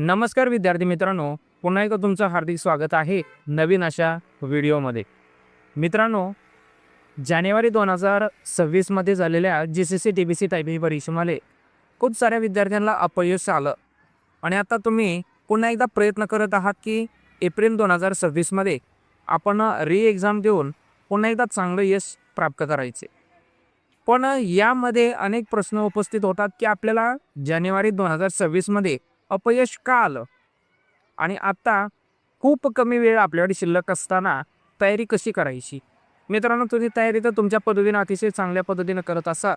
नमस्कार विद्यार्थी मित्रांनो, पुन्हा एकदा तुमचं हार्दिक स्वागत आहे नवीन अशा व्हिडिओमध्ये. मित्रांनो, जानेवारी 2026 मध्ये झालेल्या GCC TBC टायपिंग परीक्षेमध्ये खूप साऱ्या विद्यार्थ्यांना अपयश आलं आणि आता तुम्ही पुन्हा एकदा प्रयत्न करत आहात की एप्रिल 2026 मध्ये आपण री एक्झाम देऊन पुन्हा एकदा चांगलं यश प्राप्त करायचे. पण यामध्ये अनेक प्रश्न उपस्थित होतात की आपल्याला जानेवारी 2026 मध्ये अपयश का आलं आणि आता खूप कमी वेळ आपल्याकडे शिल्लक असताना तयारी कशी करायची. मित्रांनो, तुम्ही तयारी तर तुमच्या पद्धतीने अतिशय चांगल्या पद्धतीने करत असा,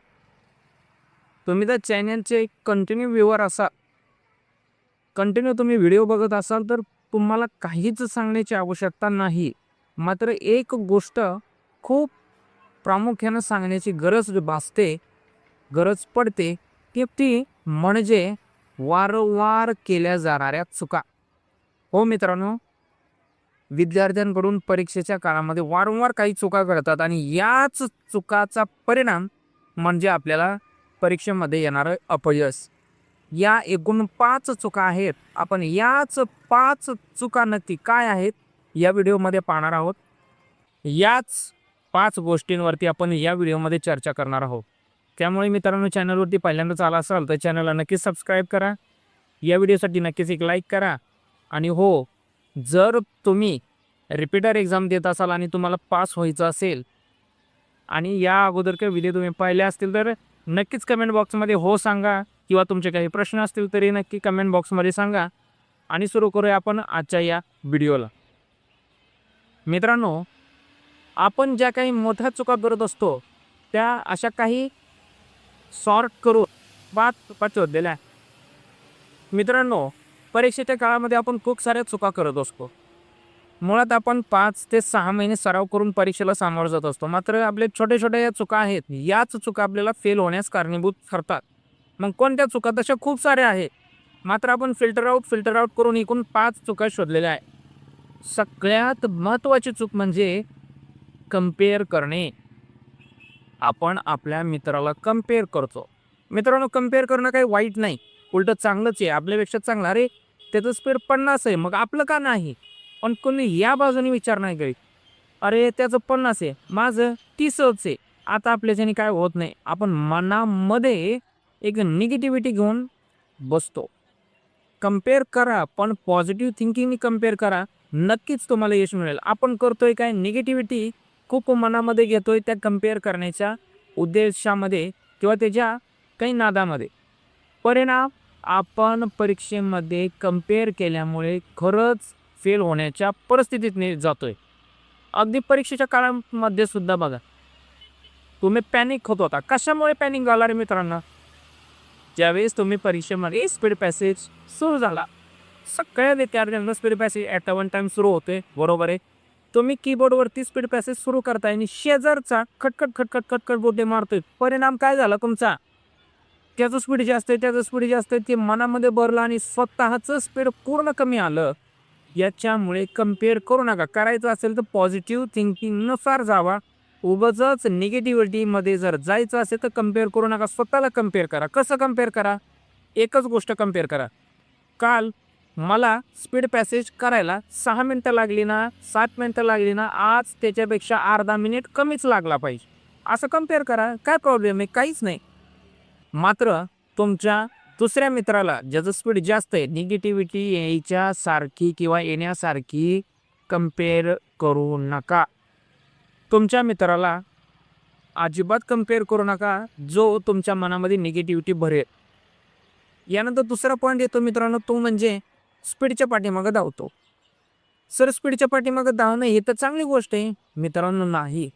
तुम्ही तर चॅनलचे कंटिन्यू व्ह्यूअर असा, कंटिन्यू तुम्ही व्हिडिओ बघत असाल तर तुम्हाला काहीच सांगण्याची आवश्यकता नाही. मात्र एक गोष्ट खूप प्रामुख्यानं सांगण्याची गरज पडते की ती म्हणजे वारंवार केल्या जाणाऱ्या चुका. हो मित्रांनो, विद्यार्थ्यांकडून परीक्षेच्या काळामध्ये वारंवार काही चुका घडतात आणि याच चुकाचा परिणाम म्हणजे आपल्याला परीक्षेमध्ये येणारं अपयश. या एकूण 5 चुका आहेत. आपण याच 5 चुका नक्की काय आहेत या व्हिडिओमध्ये पाहणार आहोत. याच 5 गोष्टींवरती आपण या व्हिडिओमध्ये चर्चा करणार आहोत. त्यामुळे मित्रांनो, चॅनलवरती पहिल्यांदाच आला असाल तर चॅनलला नक्कीच सबस्क्राईब करा. या व्हिडिओसाठी नक्कीच एक लाईक करा. आणि हो, जर तुम्ही रिपीटर एक्झाम देत असाल आणि तुम्हाला पास व्हायचं असेल आणि या अगोदर काही व्हिडिओ तुम्ही पाहिले असतील तर नक्कीच कमेंट बॉक्समध्ये हो सांगा, किंवा तुमचे काही प्रश्न असतील तरी नक्की कमेंट बॉक्समध्ये सांगा. आणि सुरू करूया आपण आजच्या या व्हिडिओला. मित्रांनो, आपण ज्या काही मोठ्या चुका करत असतो त्या अशा काही सॉर्ट करून 5 चुका शोधलेल्या. मित्रांनो, परीक्षेच्या काळामध्ये आपण खूप साऱ्या चुका करत असतो. मुळात आपण 5 ते 6 महिने सराव करून परीक्षेला सामोरं जात असतो. मात्र आपले छोटे या चुका आहेत, याच चुका आपल्याला फेल होण्यास कारणीभूत ठरतात. मग कोणत्या चुका? तशा खूप साऱ्या आहेत, मात्र आपण फिल्टर आउट करून एकूण 5 चुका शोधलेल्या आहेत. सगळ्यात महत्त्वाची चूक म्हणजे कंपेअर करणे. आपण आपल्या मित्राला कंपेअर करतो. मित्रांनो, कंपेअर करणं काही वाईट नाही, उलटं चांगलंच आहे. आपल्यापेक्षा चांगलं, अरे त्याचं स्पीड 50 आहे मग आपलं का नाही. पण कोणी या बाजूने विचार नाही करीत, अरे त्याचं 50 आहे माझं 30च आहे, आता आपल्याच्याने काय होत नाही. आपण मनामध्ये एक निगेटिव्हिटी घेऊन बसतो. कंपेअर करा, पण पॉझिटिव्ह थिंकिंगनी कंपेअर करा, नक्कीच तुम्हाला यश मिळेल. आपण करतोय काय, निगेटिव्हिटी खूप मनामध्ये घेतोय त्या कंपेअर करण्याच्या उद्देशामध्ये किंवा त्याच्या काही नादामध्ये. परिणाम, आपण परीक्षेमध्ये कंपेअर केल्यामुळे खरंच फेल होण्याच्या परिस्थितीत जातोय. अगदी परीक्षेच्या काळामध्ये सुद्धा बघा, तुम्ही पॅनिक होत होता. कशामुळे पॅनिक झाला रे मित्रांनो? ज्यावेळेस तुम्ही परीक्षेमध्ये स्पीड पॅसेज सुरू झाला, सगळ्या विद्यार्थ्यांना speed passage at a one time सुरू होते, बरोबर आहे. तुम्ही कीबोर्डवरती स्पीड पॅसेज सुरू करताय आणि शेजारचा खटखट बोटे मारतोय. परिणाम काय झाला तुमचा? त्याचं स्पीड जास्त आहे, ते मनामध्ये भरलं आणि स्वतःचं स्पीड पूर्ण कमी आलं. याच्यामुळे कंपेअर करू नका. करायचं असेल तर पॉझिटिव्ह थिंकिंगनुसार जावा. उगाचच निगेटिव्हिटीमध्ये जर जायचं असेल तर कंपेअर करू नका. स्वतःला कंपेअर करा. कसं कंपेअर करा? एकच गोष्ट कंपेअर करा. काल मला स्पीड पॅसेज करायला 6 मिनटं लागली ना, 7 मिनटं लागली ना, आज त्याच्यापेक्षा अर्धा मिनिट कमीच लागला पाहिजे. असं कंपेअर करा. काय प्रॉब्लेम आहे? काहीच नाही. मात्र तुमच्या दुसऱ्या मित्राला ज्याचं स्पीड जास्त आहे, निगेटिव्हिटी यायच्यासारखी किंवा येण्यासारखी कंपेअर करू नका. तुमच्या मित्राला अजिबात कंपेअर करू नका जो तुमच्या मनामध्ये निगेटिव्हिटी भरेल. यानंतर दुसरा पॉईंट येतो मित्रांनो, तो म्हणजे स्पीडच्या पाठीमागं धावतो. सर, स्पीडच्या पाठीमागं धावणं हे तर चांगली गोष्ट आहे. मित्रांनो, नाही.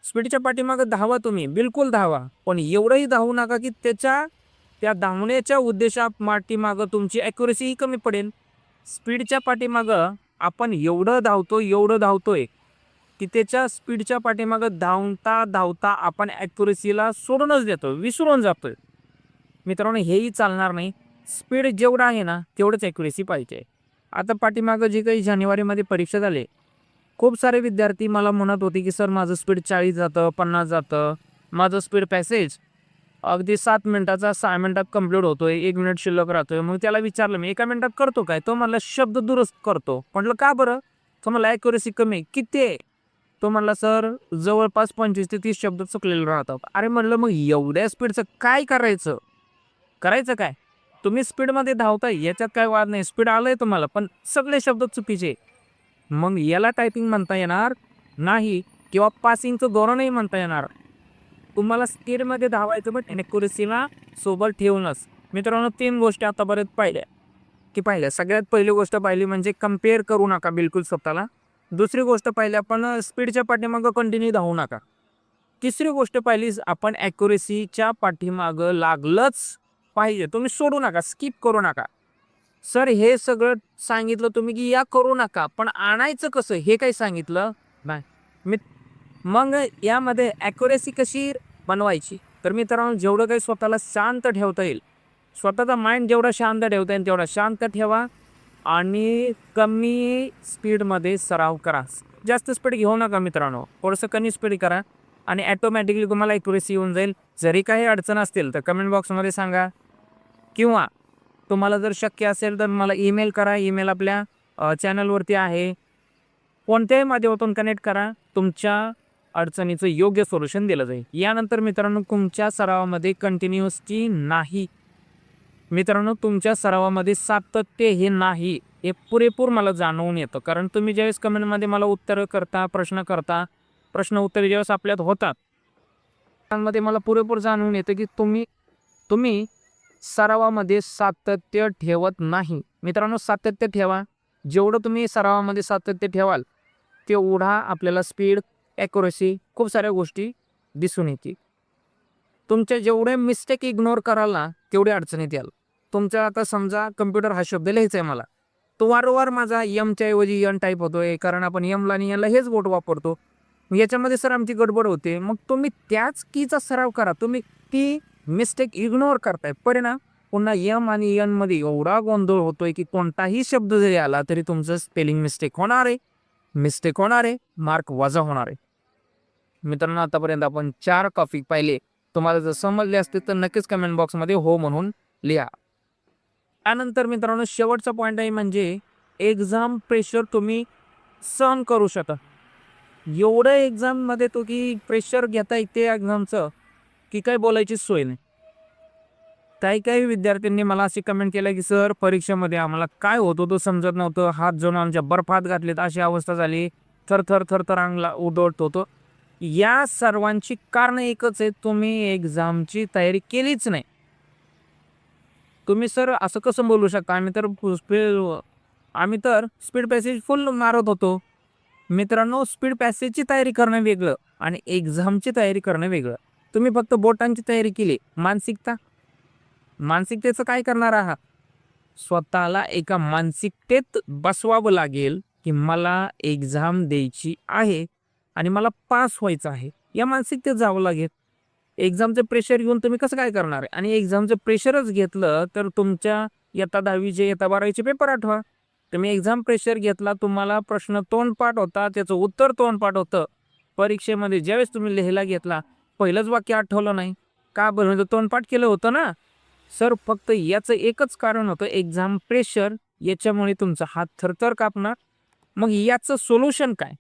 स्पीडच्या पाठीमागं धावा, तुम्ही बिलकुल धावा, पण एवढंही धावू नका की त्या धावण्याच्या उद्देशा पाठीमागं तुमची ॲक्युरेसीही कमी पडेल. स्पीडच्या पाठीमागं आपण एवढं धावतोय की त्याच्या स्पीडच्या पाठीमागं धावता आपण ॲक्युरेसीला सोडूनच देतो, विसरून जातोय. मित्रांनो, हेही चालणार नाही. स्पीड जेवढं आहे ना तेवढंच ॲक्युरेसी पाहिजे. आता पाठीमागं जी काही जानेवारीमध्ये परीक्षा झाली, खूप सारे विद्यार्थी मला म्हणत होते की सर माझं स्पीड 40 जातं, 50 जातं, माझं स्पीड पॅसेज अगदी 7 मिनिटाचा 6 मिनिटात कंप्लीट होतोय, 1 मिनिट शिल्लक राहतोय. मग त्याला विचारलं मी, 1 मिनिटात करतो काय? तो म्हणला शब्द दुरुस्त करतो. म्हटलं का बरं? तो म्हणला ॲक्युरसी कमी आहे. किती आहे? तो म्हणला सर जवळपास 25 ते 30 शब्द चुकलेले राहतात. अरे म्हणलं मग एवढ्या स्पीडचं काय करायचं? करायचं काय? तुम्ही स्पीडमध्ये धावताय याच्यात काही वाद नाही. स्पीड आलंय तुम्हाला, पण सगळे शब्द चुकीचे. मग याला टायपिंग म्हणता येणार नाही किंवा पासिंगचं धोरणही म्हणता येणार. तुम्हाला स्पीडमध्ये धावायचं पण ॲक्युरसीला सोबत ठेवूनच. मित्रांनो 3 गोष्टी आतापर्यंत पाहिल्या. सगळ्यात पहिली गोष्ट पाहिली म्हणजे कंपेअर करू नका बिलकुल स्वतःला. दुसरी गोष्ट पाहिली आपण स्पीडच्या पाठीमागं कंटिन्यू धावू नका. तिसरी गोष्ट पाहिली आपण ॲक्युरसीच्या पाठीमागं लागलंच पाहिजे. तुम्ही सोडू नका, स्किप करू नका. सर हे सगळं सांगितलं तुम्ही की या करू नका, पण आणायचं कसं हे काही सांगितलं नाही. मी मग यामध्ये ॲक्युरसी कशी बनवायची? तर मित्रांनो जेवढं काही स्वतःला शांत ठेवता येईल, स्वतःचा माइंड जेवढा शांत ठेवता येईल तेवढा शांत ठेवा आणि कमी स्पीडमध्ये सराव करा. जास्त स्पीड घेऊ नका मित्रांनो, थोडंसं कमी स्पीड करा आणि ॲटोमॅटिकली तुम्हाला ॲक्युरसी येऊन जाईल. जरी काही अडचण असतील तर कमेंट बॉक्समध्ये सांगा किंवा तुम्हाला जर शक्य असेल तर मला ईमेल करा. ईमेल आपल्या चॅनलवरती आहे. कोणत्याही माध्यमातून कनेक्ट करा. तुमच्या अडचणीचं योग्य सोल्युशन दिलं जाईल. यानंतर मित्रांनो तुमच्या सरावामध्ये कंटिन्युअसटी नाही. मित्रांनो तुमच्या सरावामध्ये सातत्य हे नाही, हे पुरेपूर मला जाणवून येतं. कारण तुम्ही ज्यावेळेस कमेंटमध्ये मला उत्तरं करता, प्रश्न उत्तरे ज्यावेळेस आपल्यात होतात त्यामध्ये मला पुरेपूर जाणवून येतं की तुम्ही सरावामध्ये सातत्य ठेवत नाही. मित्रांनो सातत्य ठेवा. जेवढं तुम्ही सरावामध्ये सातत्य ठेवाल तेवढा आपल्याला स्पीड, ॲक्युरसी खूप साऱ्या गोष्टी दिसून येतील. तुमचे जेवढे मिस्टेक इग्नोर कराल ना तेवढे अडचणीत याल. तुमचा आता समजा कम्प्युटर हा शब्द लिहायचा आहे मला, तो वारंवार माझा यमच्या ऐवजी यन टाईप होतोय कारण आपण यमला आणि यनला हेच बोट वापरतो. याच्यामध्ये सर आमची गडबड होते. मग तुम्ही त्याच कीचा सराव करा. तुम्ही ती मिस्टेक इग्नोर करताय. परिणाम पुन्हा यम आणि यनमध्ये एवढा गोंधळ होतोय की कोणताही शब्द जरी आला तरी तुमचं स्पेलिंग मिस्टेक होणार आहे, मार्क वजा होणार आहे. मित्रांनो आतापर्यंत आपण 4 टॉपिक पाहिले. तुम्हाला जर समजले असतील तर नक्कीच कमेंट बॉक्समध्ये हो म्हणून लिहा. त्यानंतर मित्रांनो शेवटचा पॉईंट आहे म्हणजे एक्झाम प्रेशर तुम्ही सहन करू शकता. एवढं एक्झाममध्ये तो की प्रेशर घेता येते एक्झामचं की काय बोलायचीच सोय नाही. काही विद्यार्थ्यांनी मला अशी कमेंट केलं की सर परीक्षेमध्ये आम्हाला काय होतं तो समजत नव्हतं, हात जाऊन आमच्या बर्फात घातलेत अशी अवस्था झाली, थर अंगला उडवत होतो. या सर्वांची कारण एकच आहे, तुम्ही एक्झामची तयारी केलीच नाही. तुम्ही सर असं कसं बोलू शकता? आम्ही तर स्पीड पॅसेज फुल मारत होतो. मित्रांनो स्पीड पॅसेजची तयारी करणं वेगळं आणि एक्झामची तयारी करणं वेगळं. तुम्ही फक्त बोटांची तयारी केली. मानसिकतेचं काय करणार आहात? स्वतःला एका मानसिकतेत बसवावं लागेल की मला एक्झाम द्यायची आहे आणि मला पास व्हायचं आहे. या मानसिकतेत जावं लागेल. एक्झामचं प्रेशर घेऊन तुम्ही कसं काय करणार आहे? आणि एक्झामचं प्रेशरच घेतलं तर तुमच्या इयत्ता 10वीचे इयत्ता 12वीचे पेपर आठवा. तुम्ही एक्झाम प्रेशर घेतला, तुम्हाला प्रश्न तोंडपाठ होता, त्याचं उत्तर तोंडपाठ होतं. परीक्षेमध्ये ज्यावेळेस तुम्ही लिहायला घेतला पहिलंच वाक्य आठवलं नाही का? बरं म्हणजे तोंडपाठ केलं होतं ना. सर फक्त याचं एकच कारण होतं एक्झाम प्रेशर. याच्यामुळे तुमचा हात थरथर कापणार. मग याचं सोल्युशन काय?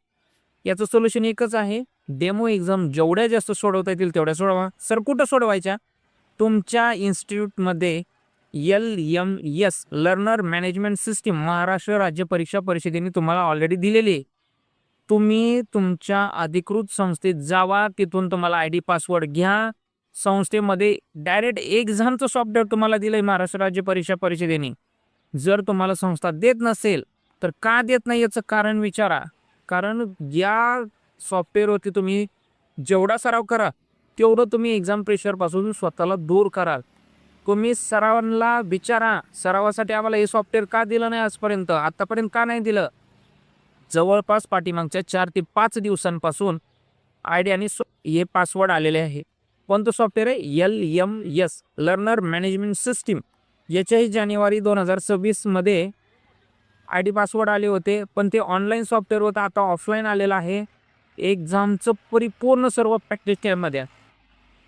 याचं सोल्युशन एकच आहे, डेमो एक्झाम जेवढ्या जास्त सोडवता येतील तेवढ्या सोडवा. सर कुठं सोडवायच्या? तुमच्या इन्स्टिट्यूटमध्ये LMS learner management system Maharashtra राज्य परीक्षा परिषदेने तुम्हाला ऑलरेडी दिलेली आहे. तुम्ही तुमच्या अधिकृत संस्थेत जावा, तिथून तुम्हाला ID पासवर्ड घ्या. संस्थेमध्ये डायरेक्ट एक्झामचं सॉफ्टवेअर तुम्हाला दिलं आहे महाराष्ट्र राज्य परीक्षा परिषदेने. जर तुम्हाला संस्था देत नसेल तर का देत नाही याचं कारण विचारा. कारण या सॉफ्टवेअरवरती तुम्ही जेवढा सराव करा तेवढं तुम्ही एक्झाम प्रेशरपासून स्वतःला दूर कराल. तुम्ही सरावांना विचारा, सरावासाठी आम्हाला हे सॉफ्टवेअर का दिलं नाही आत्तापर्यंत का नाही दिलं? जवळपास पाठीमागच्या 4 ते 5 दिवसांपासून ID आणि हे पासवर्ड आलेले आहे. कोणतं सॉफ्टवेअर आहे? LMS learner management system. याच्याही जानेवारी 2026मध्ये ID पासवर्ड आले होते, पण ते ऑनलाईन सॉफ्टवेअर होतं. आता ऑफलाईन आलेलं आहे. एक्झामचं परिपूर्ण सर्व प्रॅक्टिस त्यामध्ये.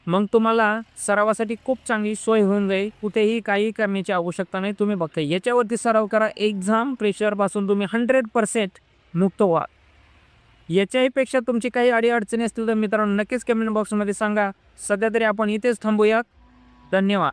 मग तुम्हाला सरावासाठी खूप चांगली सोय होऊन जाईल. कुठेही काही करण्याची आवश्यकता नाही. तुम्ही फक्त याच्यावरती सराव करा. एक्झाम प्रेशरपासून तुम्ही 100% मुक्त व्हा. याच्याही पेक्षा तुमची काही अडीअडचणी असतील तर मित्रांनो नक्कीच कमेंट बॉक्समध्ये सांगा. सध्या तरी आपण इथेच थांबूया. धन्यवाद.